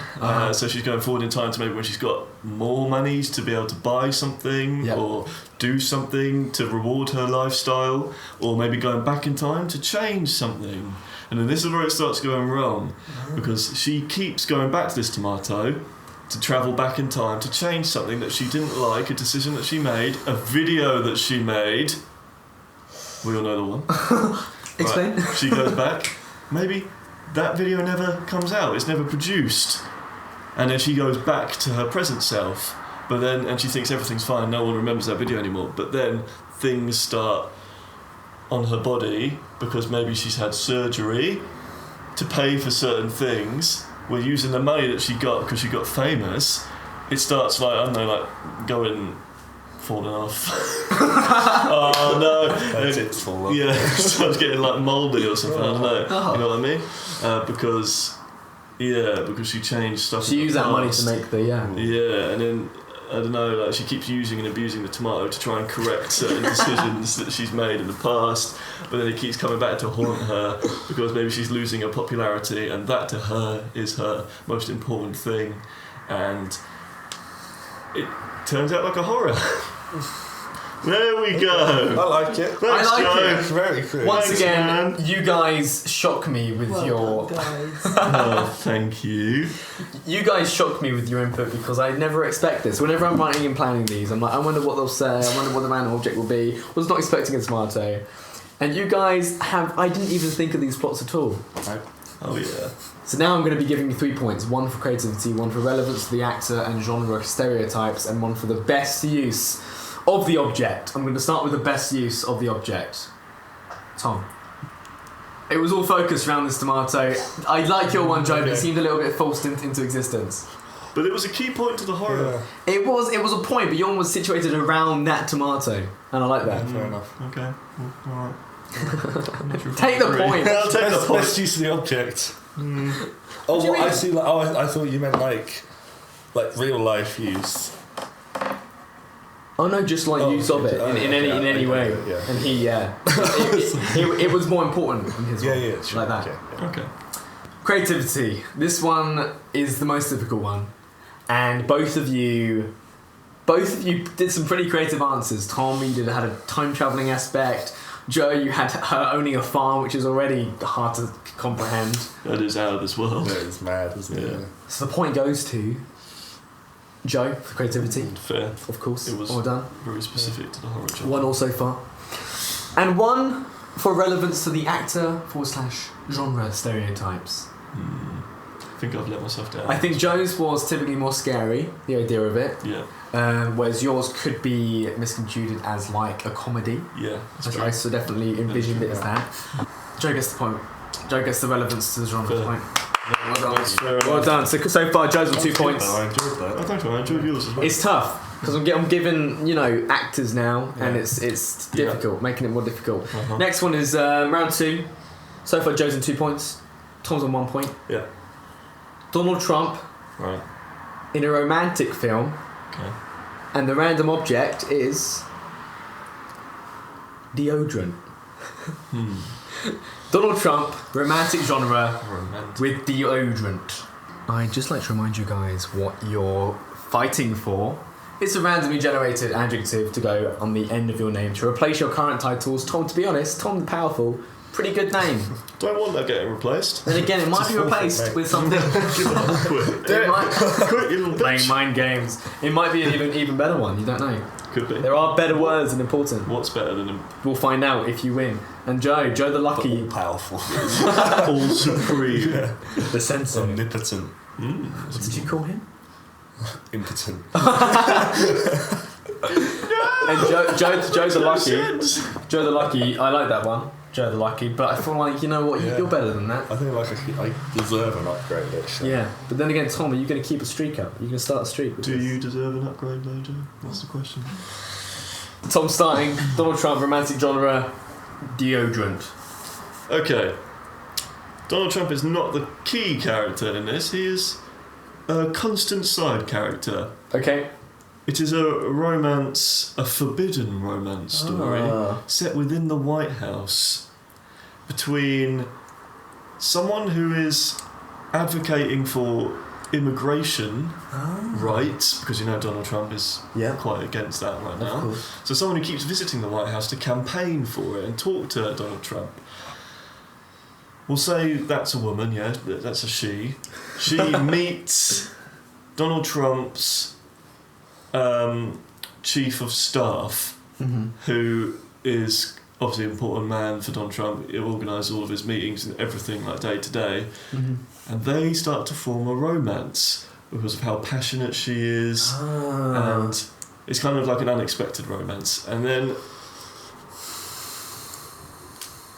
S3: so she's going forward in time to maybe when she's got more monies to be able to buy something or do something to reward her lifestyle, or maybe going back in time to change something. And then this is where it starts going wrong, because she keeps going back to this tomato to travel back in time to change something that she didn't like, a decision that she made, a video that she made. We all know the one.
S1: Explain.
S3: Right. She goes back. Maybe that video never comes out. It's never produced. And then she goes back to her present self. But then, and she thinks everything's fine. No one remembers that video anymore. But then things start on her body because maybe she's had surgery to pay for certain things. We're using the money that she got because she got famous. It starts like, I don't know, like going, falling off. Oh no.
S2: Her tits fall off.
S3: Yeah, it starts getting like mouldy or something, I don't know.
S1: Oh.
S3: You know what I mean? Because she changed stuff.
S1: She
S3: in the
S1: used that money to
S3: past.
S1: make the,
S3: Yeah, and then, I don't know, like she keeps using and abusing the tomato to try and correct certain decisions that she's made in the past, but then it keeps coming back to haunt her because maybe she's losing her popularity, and that to her is her most important thing, and it turns out like a horror. There we go.
S2: I like it.
S3: Thanks,
S1: I like
S3: Joe.
S1: it.
S2: It's very cool.
S1: Once
S3: Thanks,
S1: again,
S3: man.
S1: you guys shock me with
S4: Well done, guys.
S3: Oh, thank you.
S1: You guys shock me with your input because I never expect this. Whenever I'm writing and planning these, I'm like, I wonder what they'll say, I wonder what the random object will be. I was not expecting a tomato. And you guys have... I didn't even think of these plots at all.
S3: Oh yeah.
S1: So now I'm going to be giving you 3 points. 1 for creativity, 1 for relevance to the actor and genre stereotypes, and 1 for the best use of the object. I'm going to start with the best use of the object. Tom. It was all focused around this tomato. I like your one, Joe, but it seemed a little bit forced into existence.
S3: But it was a key point to the horror.
S2: Yeah.
S1: It was a point, but your one was situated around that tomato, and I like that.
S2: Fair enough.
S3: Okay. Alright.
S1: Take the point.
S3: I'll take the point.
S2: Best use of the object.
S3: Mm.
S2: Oh,
S1: do you
S2: well, I
S1: mean?
S2: see. Like, oh, I thought you meant like real life use.
S1: Oh no, just like
S2: Oh,
S1: use of it in any way.
S2: Yeah.
S1: And it was more important in his one.
S2: Yeah, sure.
S1: Like that.
S2: Okay, yeah.
S3: Okay.
S1: Creativity. This one is the most difficult one, and both of you did some pretty creative answers. Tom, you had a time traveling aspect. Joe, you had her owning a farm, which is already hard to comprehend.
S3: That is out of this world.
S2: Yeah, it's mad, isn't it?
S3: Yeah.
S1: So the point goes to Joe for creativity,
S3: Fair.
S1: of course.
S3: It was
S1: Well done.
S3: very specific to the horror genre.
S1: 1 all so far. And 1 for relevance to the actor / genre stereotypes.
S3: I think I've let myself down.
S1: I think Joe's was typically more scary, the idea of it,
S3: Yeah.
S1: whereas yours could be misconstrued as like a comedy.
S3: Yeah.
S1: I so definitely envisioned it as that. Joe gets the point. Joe gets the relevance to the genre
S3: Fair.
S1: point.
S3: That's fair
S1: Well
S3: enough.
S1: done. So far, Joe's on 2 points.
S2: I enjoyed that.
S3: Oh, thank you. I enjoyed yours as well.
S1: It's tough. Because I'm given, actors now, and it's difficult, making it more difficult.
S3: Uh-huh.
S1: Next one is round 2. So far, Joe's on 2 points. Tom's on 1 point.
S3: Yeah.
S1: Donald Trump
S3: Right.
S1: in a romantic film,
S3: Okay.
S1: and the random object is deodorant. Donald Trump, romantic genre
S3: Romantic.
S1: with deodorant. I'd just like to remind you guys what you're fighting for. It's a randomly generated adjective to go on the end of your name to replace your current titles. Tom, to be honest, Tom the Powerful, pretty good name.
S3: Don't want that getting replaced.
S1: Then again, it might be replaced with something. It might,
S3: Quick, you little
S1: playing
S3: bitch.
S1: mind games. It might be an even better one. You don't know.
S3: Could be.
S1: There are better words and important.
S3: What's better than him?
S1: We'll find out if you win. And Joe the Lucky,
S2: All powerful.
S3: All supreme.
S1: the censor.
S2: Omnipotent.
S1: What did you call him?
S2: Impotent.
S1: And Joe the Lucky. Joe the Lucky. I like that one. Joe the Lucky. But I feel like you're better than that.
S2: I think I deserve an upgrade, actually.
S1: Yeah. But then again, Tom, are you going to keep a streak up? Are you going to start a streak? With
S3: Do
S1: this?
S3: you deserve an upgrade, though, Joe? That's the question.
S1: Tom starting. Donald Trump, romantic genre, deodorant.
S3: Okay. Donald Trump is not the key character in this. He is a constant side character.
S1: Okay.
S3: It is a romance, a forbidden romance story set within the White House between someone who is advocating for immigration rights, because Donald Trump is quite against that right now.
S1: Of course.
S3: So someone who keeps visiting the White House to campaign for it and talk to Donald Trump. We'll say that's a woman, yeah, that's a she. She meets Donald Trump's chief of staff, who is obviously an important man for Donald Trump. He organises all of his meetings and everything like day to day. And they start to form a romance because of how passionate she is. And it's kind of like an unexpected romance. And then...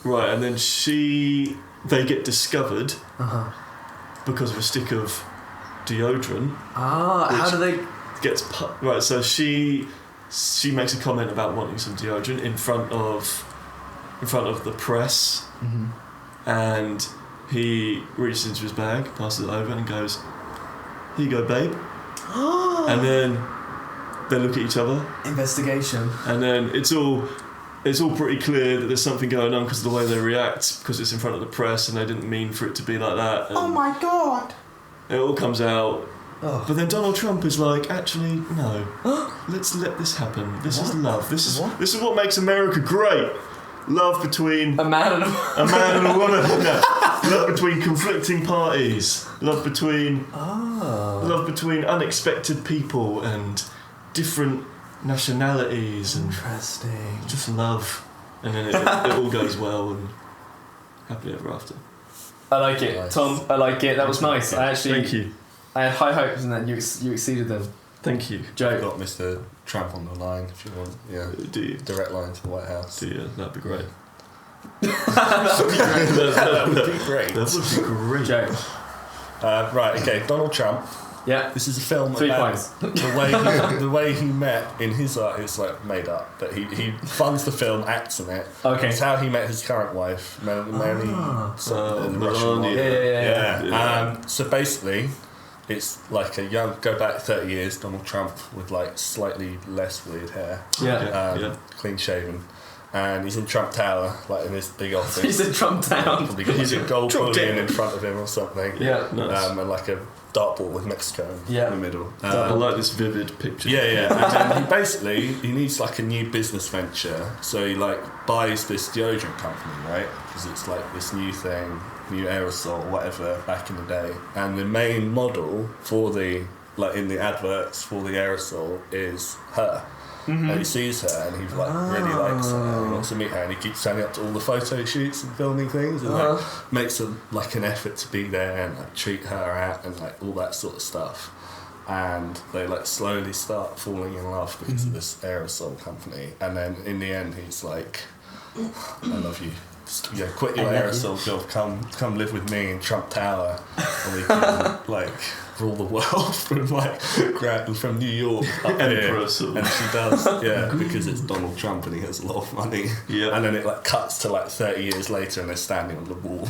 S3: Right, and then they get discovered because of a stick of deodorant.
S1: How do they...
S3: Right, so she makes a comment about wanting some deodorant in front of the press, and he reaches into his bag, passes it over, and goes, "Here you go, babe." And then they look at each other.
S1: Investigation.
S3: And then it's all pretty clear that there's something going on because of the way they react, because it's in front of the press and they didn't mean for it to be like that. And
S1: my God.
S3: it all comes out. But then Donald Trump is like, actually, no. Let's let this happen. This is love. This is what makes America great. Love between
S1: a man and
S3: a woman. No. Love between conflicting parties. Love between unexpected people and different nationalities, and
S1: Interesting.
S3: just love. And then it all goes well and happily ever after.
S1: I like it.
S2: Nice.
S1: Tom, I like it. That was nice.
S3: Thank you.
S1: I had high hopes in that you exceeded them.
S3: Thank you.
S2: I've
S1: Joe.
S2: got Mr. Trump on the line if you want. Yeah.
S3: Do you?
S2: Direct line to the White House.
S3: Do you? That'd be great.
S2: That would be great.
S3: That would be great.
S1: Joe.
S2: Right, okay, Donald Trump.
S1: Yeah.
S2: This is a film
S1: 3
S2: about
S1: points.
S2: the way he met in his art is like made up, but he funds the film, acts in it.
S1: Okay.
S2: It's how he met his current wife, Melanie. Russian
S3: Melania.
S2: one. Yeah. So basically, it's like go back 30 years, Donald Trump with like slightly less weird hair, clean shaven. And he's in Trump Tower, like in his big office.
S1: He's in Trump Town.
S2: Probably got like a gold
S3: Trump
S2: bullion
S3: Town.
S2: in front of him or something.
S1: Yeah.
S3: Nice.
S2: And like a dartboard with Mexico in the middle.
S3: I like this vivid picture.
S2: Yeah. And then he needs like a new business venture, so he like buys this deodorant company, right? Because it's like this new thing, new aerosol, whatever, back in the day. And the main model for in the adverts for the aerosol is her. And he sees her and he really likes her and he wants to meet her, and he keeps turning up to all the photo shoots and filming things and makes an effort to be there and like treat her out and like all that sort of stuff. And they like slowly start falling in love because of this aerosol company, and then in the end he's like, "I love you quit your aerosol job, come live with me in Trump Tower, and we can like rule the world from New York up here. And she does, because it's Donald Trump and he has a lot of money. Yeah. And then it like cuts to like 30 years later and they're standing on the wall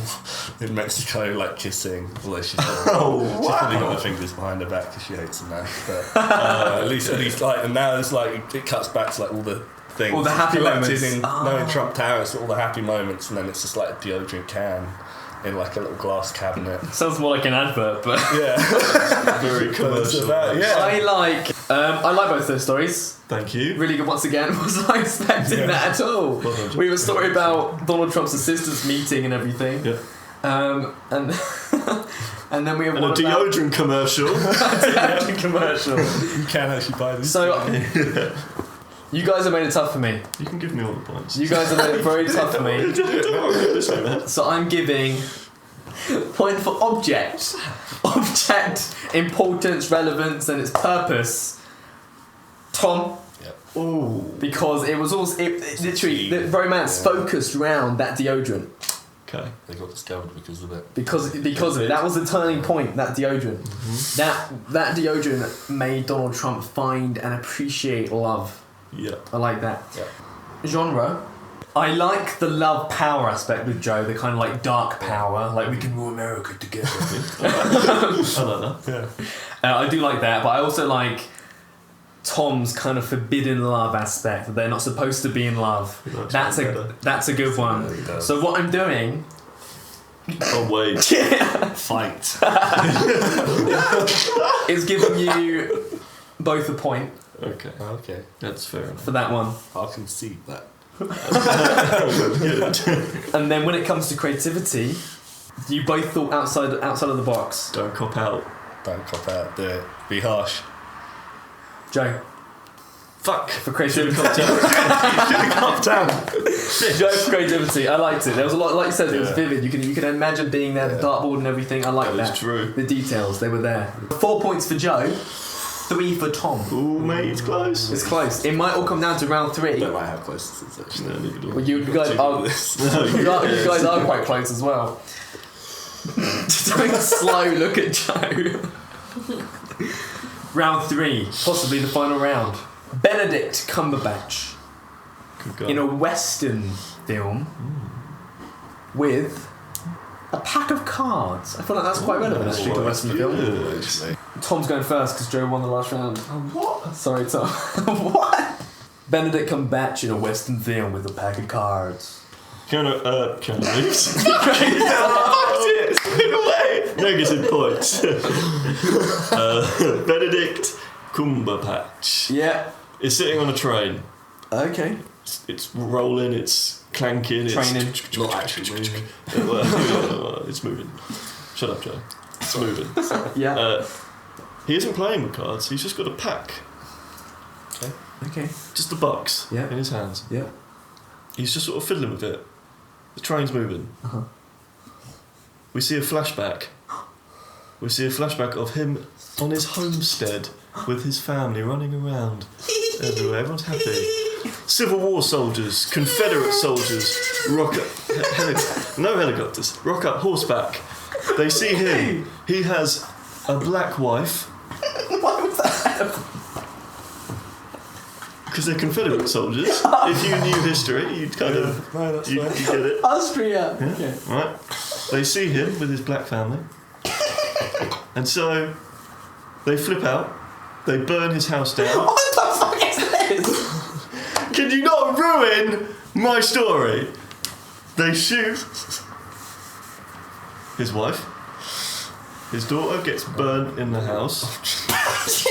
S2: in Mexico, like kissing, although she's probably got her fingers behind her back because she hates him now. But at least like, and now it's like it cuts back to like all the things,
S1: all the happy moments
S2: in Trump Tower. It's all the happy moments, and then it's just like a deodorant can in like a little glass cabinet.
S5: Sounds more like an advert, but
S3: very commercial.
S1: I like both those stories.
S3: Thank you.
S1: Really good once again. Was not expecting that at all. We have a story about Donald Trump's assistants meeting and everything.
S3: Yeah.
S1: And then we have
S3: a deodorant commercial.
S1: Deodorant commercial.
S2: You can actually buy this.
S1: So you guys have made it tough for me.
S3: You can give me all the points.
S1: You guys have made it very tough for me. So I'm giving point for object, importance, relevance, and its purpose. Tom.
S2: Yep.
S3: Ooh.
S1: Because it was also literally the romance focused around that deodorant.
S3: Okay.
S2: They got discovered because of it.
S1: Because of it. That was the turning point. That deodorant. Mm-hmm. That deodorant made Donald Trump find and appreciate love.
S3: Yeah.
S1: I like that.
S2: Yeah.
S1: Genre. I like the love power aspect with Joe, the kind of like dark power, like we can rule America together.
S3: I like that.
S1: Yeah. I do like that, but I also like Tom's kind of forbidden love aspect, that they're not supposed to be in love. That's a good one. So what I'm doing...
S3: Oh wait. Fight.
S1: is giving you both a point.
S2: Okay.
S3: That's fair enough.
S1: For that one.
S2: I'll concede that.
S1: And then when it comes to creativity, you both thought outside of the box.
S3: Don't cop out.
S2: Do it. Be harsh.
S1: Joe.
S3: Fuck.
S1: For creativity.
S3: Cop down.
S1: Joe for creativity. I liked it. There was a lot, like you said, it was vivid. You can imagine being there, the dartboard and everything. I like that.
S3: That was true.
S1: The details, they were there. 4 points for Joe. 3 for Tom.
S3: Ooh, mate, it's close.
S1: It's close. It might all come down to round 3.
S2: Don't like how close this is actually.
S1: Well, you guys are quite close as well. Just having a slow look at Joe. Round 3, possibly the final round. Benedict Cumberbatch in a Western film with a pack of cards. I feel like that's quite relevant actually to a Western film. Tom's going first because Joe won the last round.
S3: What?
S1: Sorry, Tom. What? Benedict Cumberbatch in a Western film with a pack of cards.
S3: Keanu Reeves. Negative points. Benedict Cumberbatch.
S1: Yeah.
S3: Is sitting on a train.
S1: Okay.
S3: It's rolling, it's clanking,
S1: Training.
S3: It's not actually moving. It's moving. Shut up, Joe. It's moving.
S1: Yeah.
S3: He isn't playing with cards, he's just got a pack.
S1: Okay.
S3: Just a box in his hands.
S1: Yeah.
S3: He's just sort of fiddling with it. The train's moving.
S1: Uh-huh.
S3: We see a flashback. We see a flashback of him on his homestead with his family running around everywhere. Everyone's happy. Civil War soldiers, Confederate soldiers, rock up, no helicopters, rock up horseback. They see him. He has a black wife.
S1: Why was that?
S3: Because they're Confederate soldiers. If you knew history, you'd kind of you get it.
S1: Austria.
S3: Yeah.
S1: Okay.
S3: Right. They see him with his black family, and so they flip out. They burn his house down.
S1: What the fuck is this?
S3: Can you not ruin my story? They shoot his wife. His daughter gets burnt in the house.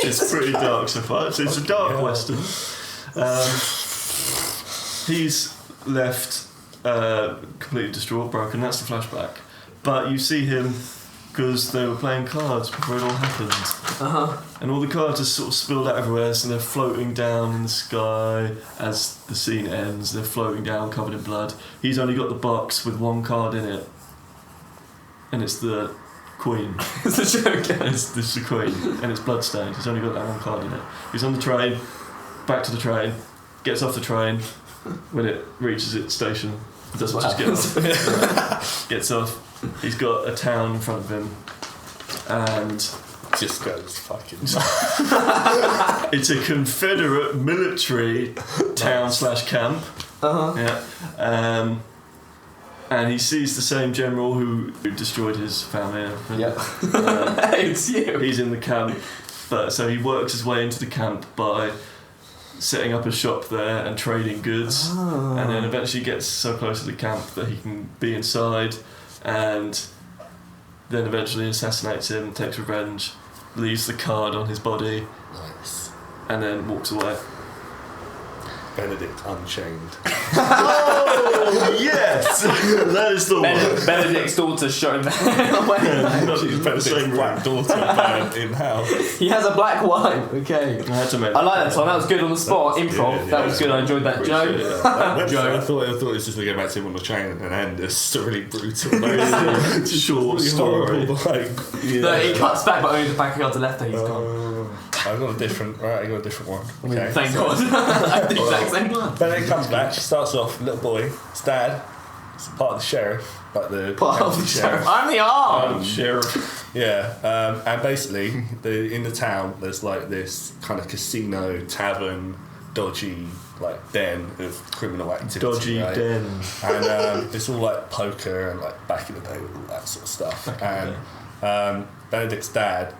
S3: It's pretty dark so far. It's a dark western. He's left completely distraught, broken. That's the flashback. But you see him because they were playing cards before it all happened.
S1: Uh-huh.
S3: And all the cards are sort of spilled out everywhere, so they're floating down in the sky as the scene ends. They're floating down, covered in blood. He's only got the box with one card in it, and it's the Queen.
S1: It's a joke.
S3: It's the Queen, and it's bloodstained. He's only got that one card in it. He's on the train, back to the train, gets off the train when it reaches its station, Doesn't just get off. Gets off. He's got a town in front of him, and
S2: just goes fucking.
S3: it's a Confederate military town / camp. Yeah. And he sees the same general who destroyed his family.
S1: Yeah. It's you.
S3: He's in the camp, but so he works his way into the camp by setting up a shop there and trading goods, and then eventually gets so close to the camp that he can be inside, and then eventually assassinates him, takes revenge, leaves the card on his body,
S2: Nice.
S3: and then walks away.
S2: Benedict Unchained.
S3: Oh yes, that is the one.
S1: Benedict's daughter shot him away.
S2: She's Benedict's black daughter in house.
S1: He has a black wife. Okay.
S3: I had to make
S1: I like that, Tom. That was good on the spot.
S2: That was
S1: Improv.
S2: good,
S1: That was good. I enjoyed that. Joe.
S2: Joe. I thought it was just going to go back to him on the train and end. It's a really brutal,
S3: short
S2: really
S3: story.
S2: horrible,
S1: No, he cuts back, but only the back of the left there. He's gone.
S2: I got a different one. Okay.
S1: Thank God. I did the exact same one.
S2: Benedict comes back. She starts off, little boy. His dad. It's part of the sheriff, like the
S1: Part of the sheriff. I'm the arm.
S3: Sheriff.
S2: Yeah, and basically, in the town, there's like this kind of casino, tavern, dodgy like den of criminal activity.
S3: Dodgy
S2: right?
S3: den.
S2: And it's all like poker and like back in the day, all that sort of stuff. And Benedict's dad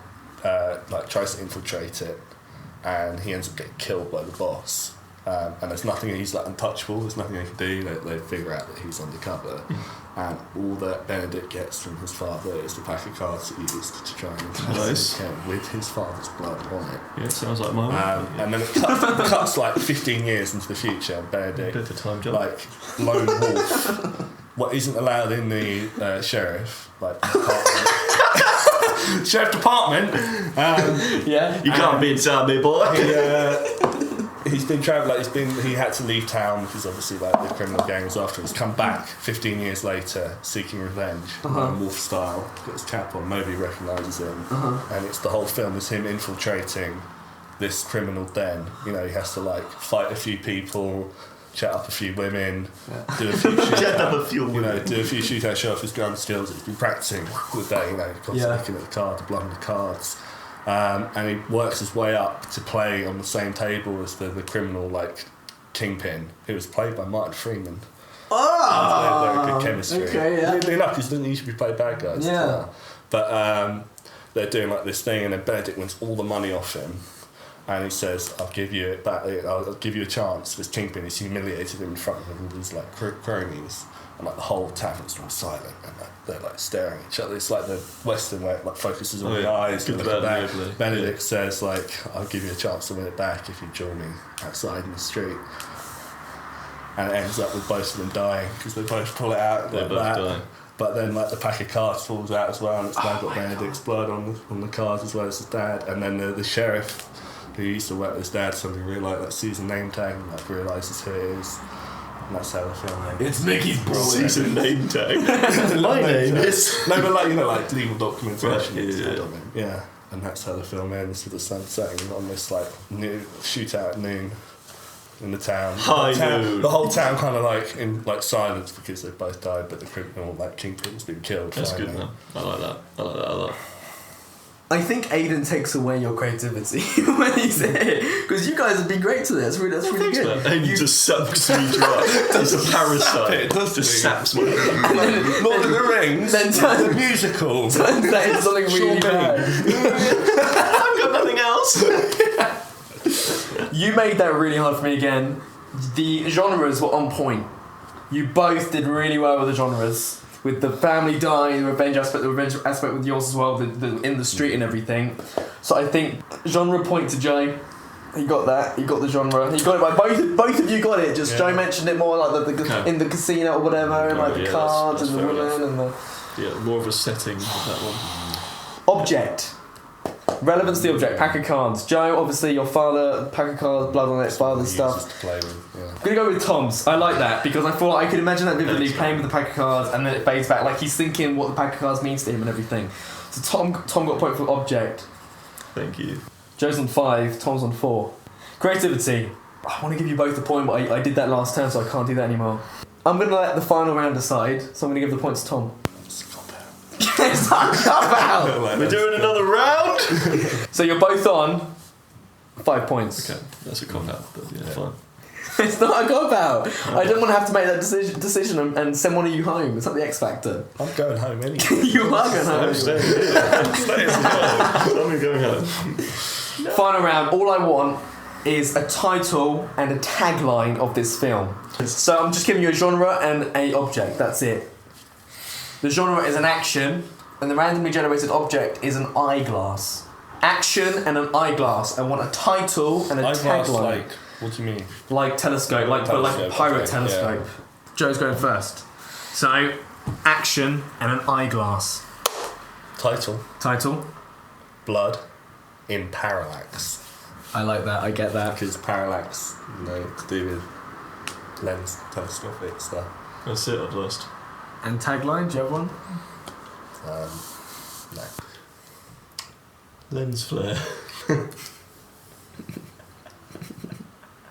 S2: like tries to infiltrate it, and he ends up getting killed by the boss. And there's nothing, he's like untouchable, there's nothing they can do. They figure out that he's undercover, and all that Benedict gets from his father is the pack of cards that he used to try and
S3: Nice.
S2: with his father's blood on it.
S3: Yeah, sounds like mine.
S2: And then it cuts like 15 years into the future, and Benedict,
S3: Bit of a time job.
S2: like lone wolf, what isn't allowed in the sheriff, like department. Sheriff department.
S1: Yeah.
S3: You can't be inside me, boy.
S2: He's been travelling. He had to leave town because obviously like the criminal gang was after him. He's come back 15 years later, seeking revenge, wolf style. Got his cap on. Nobody recognises him, and it's the whole film is him infiltrating this criminal den. You know, he has to like fight a few people, chat up a few women, do a few shootouts. Do a few shootouts, show off his gun skills that he's been practicing all the day. You know, constantly looking at the card, the blood on the cards. And he works his way up to play on the same table as the criminal, like Kingpin, who was played by Martin Freeman. They're good chemistry.
S1: Okay, yeah.
S2: Weirdly enough, because doesn't usually play bad guys.
S1: Yeah.
S2: But they're doing like this thing, and then Benedict wins all the money off him, and he says, "I'll give you it back. I'll give you a chance." This Kingpin is humiliated him in front of all these like cronies. And like the whole tavern's gone silent, and like, they're like staring at each other. It's like the Western where it like focuses on the eyes. And Benedict says like, "I'll give you a chance to win it back if you join me outside in the street." And it ends up with both of them dying because they both pull it out.
S3: They
S2: like
S3: both
S2: that.
S3: die.
S2: But then like the pack of cards falls out as well, and it's now got Benedict's blood on the cards as well as his dad. And then the sheriff who used to work with his dad suddenly sees a name tag and like realises who it is. And that's how the film ends.
S1: It's Mickey's brother.
S3: Season name tag. My name is.
S2: No, but like, you know, like legal documentation.
S3: Right,
S2: Yeah. And that's how the film ends, with the sun setting on this like shootout at noon in the town.
S3: Noon.
S2: The whole town kind of like in like silence because they both died, but the criminal like Kingpin's been killed.
S3: That's
S2: finally.
S3: good, man. I like that a lot.
S1: I think Aiden takes away your creativity when he's here, because you guys have been great today. That's really good.
S3: And you just sucks me dry. He's a parasite. Just saps me.
S2: Lord of the Rings,
S1: Then
S2: the musical.
S1: Turns that into something really bad.
S3: I've got nothing else.
S1: You made that really hard for me again. The genres were on point. You both did really well with the genres. With the family dying, the revenge aspect with yours as well, the in the street and everything. So I think genre point to Joe. He got that. He got the genre. He got it right. Both of you got it. Just Joe mentioned it more like the in the casino or whatever, and like the cards and the woman and the.
S3: Yeah, more of a setting of that one.
S1: Object. Relevance to the object. Pack of cards. Joe, obviously your father. Pack of cards, blood on it, father stuff.
S2: To play with, yeah.
S1: I'm gonna go with Tom's. I like that because I thought I could imagine that vividly, playing with the pack of cards, and then it fades back like he's thinking what the pack of cards means to him and everything. So Tom got a point for object.
S3: Thank you.
S1: Joe's on 5, Tom's on 4. Creativity. I want to give you both a point, but I did that last turn, so I can't do that anymore. I'm going to let the final round decide, so I'm going to give the points to Tom.
S2: It's a cop-out.
S1: It's not a cop-out!
S3: We're doing another round.
S1: So you're both on 5 points.
S3: Okay, that's a cop out, but yeah, fine.
S1: It's not a cop-out. I don't want to have to make that decision and send one of you home. It's not the X Factor.
S2: I'm going home anyway.
S1: You are going home.
S3: I'm staying here. I'm going home.
S1: Final round. All I want is a title and a tagline of this film. So I'm just giving you a genre and a object. That's it. The genre is an action, and the randomly generated object is an eyeglass. Action and an eyeglass. I want a title and a
S2: Eyeglass,
S1: tagline.
S2: like, what do you mean?
S1: Like telescope, like a
S2: Telescope,
S1: pirate
S2: okay,
S1: telescope. Joe's going first. So, action and an eyeglass.
S2: Title.
S1: Title.
S2: Blood in parallax.
S1: I like that. I get that.
S2: Because parallax, to do with lens telescopic stuff.
S3: That's it, I've lost.
S1: And tagline. Do you have one?
S2: No.
S3: Lens flare.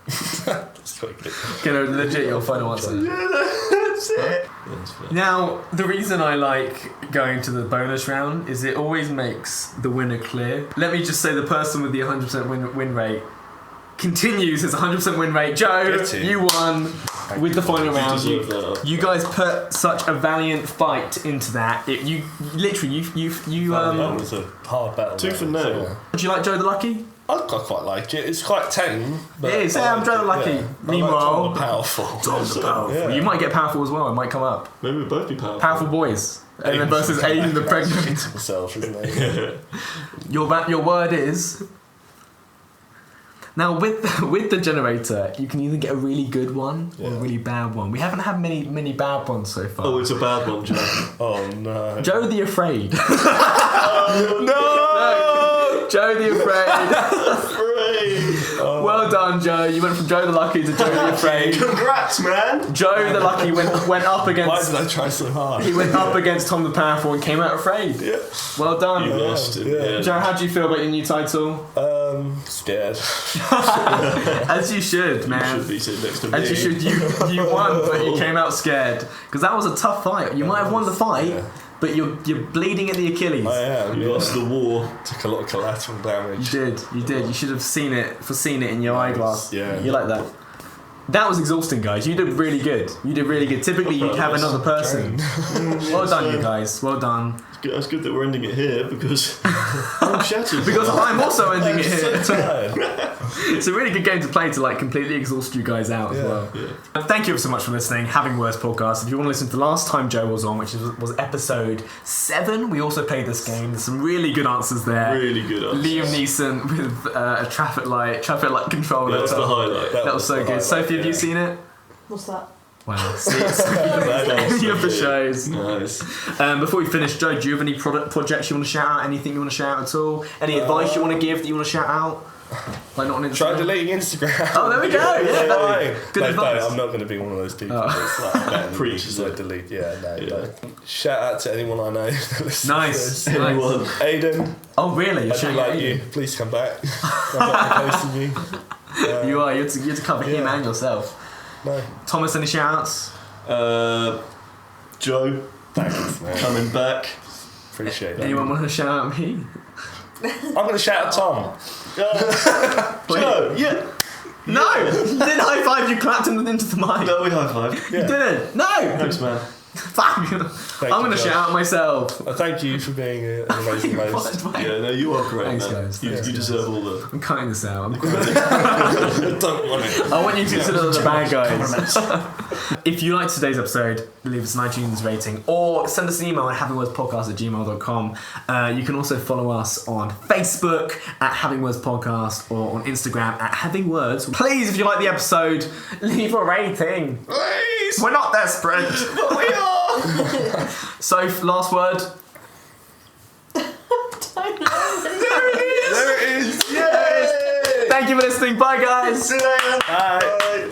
S2: That's quite good.
S1: Okay, no, legit, your final answer.
S3: That's it. Lens flare.
S1: Now, the reason I like going to the bonus round is it always makes the winner clear. Let me just say the person with the 100% win rate continues his 100% win rate. Joe,
S2: Get it.
S1: you won with the final round.
S3: deserve that.
S1: You guys put such a valiant fight into that. You literally
S2: That was a hard battle.
S3: Tooth and
S2: mate,
S3: nail.
S2: so,
S1: Do you like Joe the Lucky?
S2: I quite liked it. It's quite tame. But
S1: It is.
S2: I
S1: Yeah, I'm
S2: liked
S1: Joe the
S2: it,
S1: Lucky.
S2: yeah.
S1: Meanwhile,
S2: I like Tom the Powerful.
S1: Tom's the powerful.
S2: Yeah.
S1: You might get powerful as well. It might come up.
S3: Maybe we'll both be powerful.
S1: Powerful boys. And then versus Aiden the pregnant.
S2: himself, isn't he?
S1: Your word is. Now with the generator, you can either get a really good one or a really bad one. We haven't had many bad ones so far.
S3: Oh, it's a bad one, Joe.
S2: Oh no.
S1: Joe the Afraid. No! Joe the Afraid. Well done, Joe. You went from Joe the Lucky to Joe the Afraid.
S3: Congrats, man.
S1: Joe the Lucky went up
S2: Why
S1: against.
S2: did I try so hard?
S1: He went up against Tom the Powerful and came out afraid.
S2: Yeah.
S1: Well done.
S3: You lost it.
S2: yeah.
S1: Joe, how do you feel about your new title?
S2: Scared.
S1: As you should, man.
S3: Should be sitting next to me.
S1: As you should. You won, but you came out scared because that was a tough fight. You might have won the fight, but you're bleeding at the Achilles.
S2: I am.
S3: You lost the war.
S2: Took a lot of collateral damage.
S1: You did. You should have seen it in your eyeglass.
S2: Yeah.
S1: You like that. That was exhausting, guys. You did really good. Typically, you'd have another person. Well done, you guys. Well done.
S3: It's good that we're ending it here because I'm shattered.
S1: Because I'm also ending it
S2: So
S1: here.
S2: tired.
S1: It's a really good game to play to completely exhaust you guys out as well.
S3: Yeah.
S1: Thank you so much for listening. Having Words podcast. If you want to listen to the last time Joe was on, which was episode 7, we also played this game. There's some really good answers there.
S3: Really good answers.
S1: Liam Neeson with a traffic light controller.
S3: That's the highlight.
S1: That was so
S2: the
S1: good.
S2: highlight,
S1: Sophie, have you
S2: yeah.
S1: seen it?
S4: What's that?
S1: Wow. See, any of the shows.
S3: Nice.
S1: Before we finish, Joe, do you have any projects you want to shout out? Anything you want to shout out at all? Any advice you want to give that you want to shout out? Like not on Instagram?
S2: Try deleting Instagram.
S1: Oh, there we go. Yeah, good
S2: no,
S1: advice.
S2: I'm not going to be one of those people.
S1: Oh.
S2: That's like,
S3: Preach,
S2: like delete. Yeah, no. Shout out to anyone I know. that listens to
S1: Nice.
S2: this.
S3: Anyone.
S2: Aiden,
S1: Oh, really? You're
S2: I do
S1: shouting
S2: like
S1: at
S2: you. Please come back. I'm not posting you.
S1: You are. You have to cover him
S2: Yeah.
S1: and yourself.
S2: No.
S1: Thomas, any shout outs?
S3: Joe,
S2: Thanks, man.
S3: coming back.
S2: Appreciate that.
S1: Anyone want to shout out me?
S2: I'm going to shout out Tom.
S3: Joe, yeah.
S1: No! You didn't high five, you clapped him into the mic.
S3: No, we high five.
S1: You didn't. No!
S3: Thanks, man.
S1: Fuck. I'm
S2: you,
S1: going to
S2: Josh.
S1: shout out myself.
S2: Thank you for being an amazing host.
S3: Yeah, no, you are great,
S1: Thanks,
S3: man.
S1: guys.
S3: You,
S1: Thanks,
S3: you
S1: guys.
S3: deserve all the.
S1: I'm cutting this out.
S2: Don't want it.
S1: I want you to consider the bad guys. If you liked today's episode, leave us an iTunes rating or send us an email at havingwordspodcast@gmail.com. You can also follow us on Facebook at Having Words Podcast or on Instagram at Having Words. Please, if you like the episode, leave a rating.
S2: Please.
S1: We're not desperate.
S2: But we are.
S1: So, last word.
S4: I know.
S2: There it is. Yay.
S1: Thank you for listening. Bye, guys.
S3: See you later.
S2: Bye.
S3: Bye.